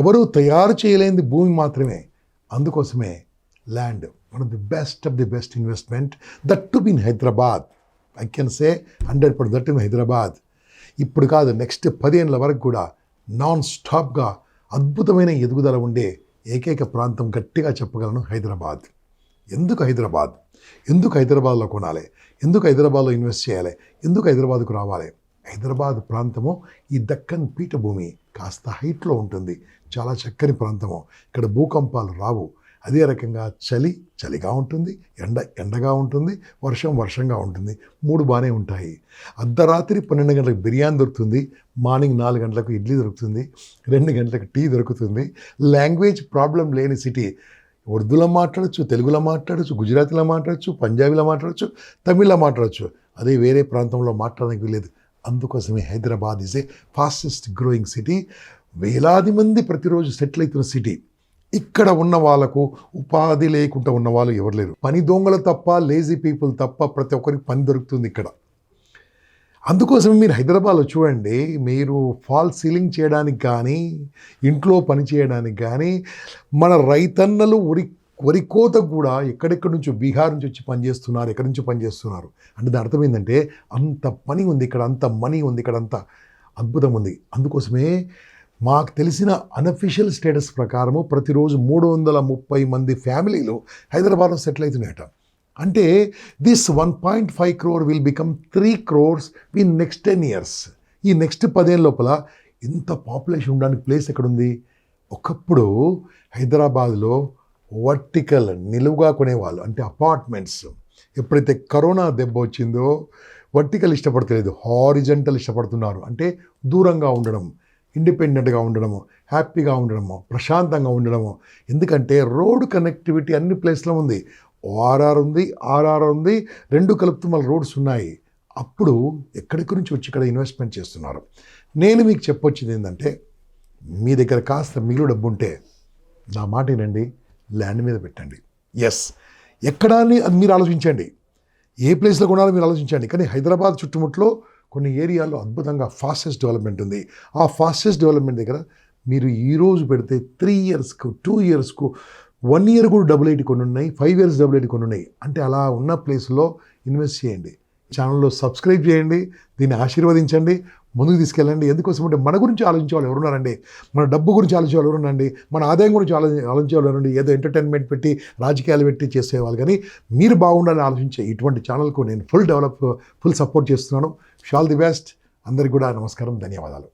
ఎవరూ తయారు చేయలేనిది భూమి మాత్రమే. అందుకోసమే land one of the best investment, that to be in Hyderabad. I can say 100% that in Hyderabad. ఇప్పుడు కాదు, నెక్స్ట్ 10 ఏళ్ళ వరకు కూడా నాన్ స్టాప్గా అద్భుతమైన ఎదుగుదల ఉండే ఏకైక ప్రాంతం గట్టిగా చెప్పగలను హైదరాబాద్. ఎందుకు హైదరాబాద్? ఎందుకు హైదరాబాద్లో కొనాలి? ఎందుకు హైదరాబాద్లో ఇన్వెస్ట్ చేయాలి? ఎందుకు హైదరాబాద్కు రావాలి? హైదరాబాద్ ప్రాంతము ఈ దక్కన్ పీఠభూమి కాస్త హైట్లో ఉంటుంది. చాలా చక్కని ప్రాంతము. ఇక్కడ భూకంపాలు రావు. అదే రకంగా చలిగా ఉంటుంది, ఎండగా ఉంటుంది, వర్షంగా ఉంటుంది. 3 బాగానే ఉంటాయి. అర్ధరాత్రి 12 గంటలకు బిర్యానీ దొరుకుతుంది, మార్నింగ్ 4 గంటలకు ఇడ్లీ దొరుకుతుంది, 2 గంటలకు టీ దొరుకుతుంది. లాంగ్వేజ్ ప్రాబ్లం లేని సిటీ. ఉర్దూలో మాట్లాడచ్చు, తెలుగులో మాట్లాడచ్చు, గుజరాతీలో మాట్లాడచ్చు, పంజాబీలో మాట్లాడచ్చు, తమిళ్లో మాట్లాడచ్చు. అదే వేరే ప్రాంతంలో మాట్లాడడానికి వీలేదు. అందుకోసమే Hyderabad is a fastest growing city. వేలాది మంది ప్రతిరోజు సెటిల్ అవుతున్న సిటీ. ఇక్కడ ఉన్న వాళ్ళకు ఉపాధి లేకుండా ఉన్న వాళ్ళు ఎవరు లేరు. పని దొంగలు తప్ప, లేజీ పీపుల్ తప్ప ప్రతి ఒక్కరికి పని దొరుకుతుంది ఇక్కడ. అందుకోసమే మీరు హైదరాబాద్లో చూడండి, మీరు ఫాల్ సీలింగ్ చేయడానికి కానీ, ఇంట్లో పని చేయడానికి కానీ, మన రైతన్నలు వరి కోత కూడా ఎక్కడెక్కడి నుంచో, బీహార్ నుంచి వచ్చి పనిచేస్తున్నారు, ఎక్కడి నుంచో పనిచేస్తున్నారు. అంటే దాని అర్థం ఏంటంటే అంత పని ఉంది ఇక్కడ, అంత మనీ ఉంది ఇక్కడ, అంత అద్భుతం ఉంది. అందుకోసమే మాకు తెలిసిన అనఫిషియల్ స్టేటస్ ప్రకారము ప్రతిరోజు 330 మంది ఫ్యామిలీలు హైదరాబాద్లో సెటిల్ అవుతున్నాయట. అంటే this 1.5 crore will become 3 crores in next 10 years. ఈ నెక్స్ట్ 10 ఏళ్ళ లోపల ఇంత పాపులేషన్ ఉండడానికి ప్లేస్ ఎక్కడుంది? ఒకప్పుడు హైదరాబాద్లో వర్టికల్ నిలువుగా కొనేవాళ్ళు, అంటే అపార్ట్మెంట్స్. ఎప్పుడైతే కరోనా దెబ్బ వచ్చిందో వర్టికల్ ఇష్టపడతలేదు, హారిజంటల్ ఇష్టపడుతున్నారు. అంటే దూరంగా ఉండడం, ఇండిపెండెంట్గా ఉండడము, హ్యాపీగా ఉండడము, ప్రశాంతంగా ఉండడము. ఎందుకంటే రోడ్ కనెక్టివిటీ అన్ని ప్లేస్లో ఉంది. ఆర్ఆర్ ఉంది, 2 కలుపుతూ మళ్ళీ రోడ్స్ ఉన్నాయి. అప్పుడు ఎక్కడికి నుంచి వచ్చి ఇక్కడ ఇన్వెస్ట్మెంట్ చేస్తున్నారు. నేను మీకు చెప్పొచ్చింది ఏంటంటే, మీ దగ్గర కాస్త మిగులు డబ్బు ఉంటే నా మాట వినండి, ల్యాండ్ మీద పెట్టండి. ఎస్, ఎక్కడా అని మీరు ఆలోచించండి, ఏ ప్లేస్లో కొనాలో మీరు ఆలోచించండి. కానీ హైదరాబాద్ చుట్టుముట్లో కొన్ని ఏరియాల్లో అద్భుతంగా ఫాస్టెస్ట్ డెవలప్మెంట్ ఉంది. ఆ ఫాస్టెస్ట్ డెవలప్మెంట్ దగ్గర మీరు ఈరోజు పెడితే 3 yearsకు, 2 yearsకు, 1 year కూడా $8 కొన్ని ఉన్నాయి, 5 years $8 కొన్ని ఉన్నాయి. అంటే అలా ఉన్న ప్లేస్లో ఇన్వెస్ట్ చేయండి. ఛానల్లో సబ్స్క్రైబ్ చేయండి, దీన్ని ఆశీర్వదించండి, ముందుకు తీసుకెళ్ళండి. ఎందుకోసం అంటే మన గురించి ఆలోచించే వాళ్ళు ఎవరున్నారండి? మన డబ్బు గురించి ఆలోచించే వాళ్ళు ఎవరున్నారండి? మన ఆదాయం గురించి ఆలోచించే వాళ్ళు ఎవరండి? ఏదో ఎంటర్టైన్మెంట్ పెట్టి, రాజకీయాలు పెట్టి చేసేవాళ్ళు. కానీ మీరు బాగుండాలని ఆలోచించే ఇటువంటి ఛానల్కు నేను ఫుల్ సపోర్ట్ చేస్తున్నాను. All the best. అందరికీ కూడా నమస్కారం, ధన్యవాదాలు.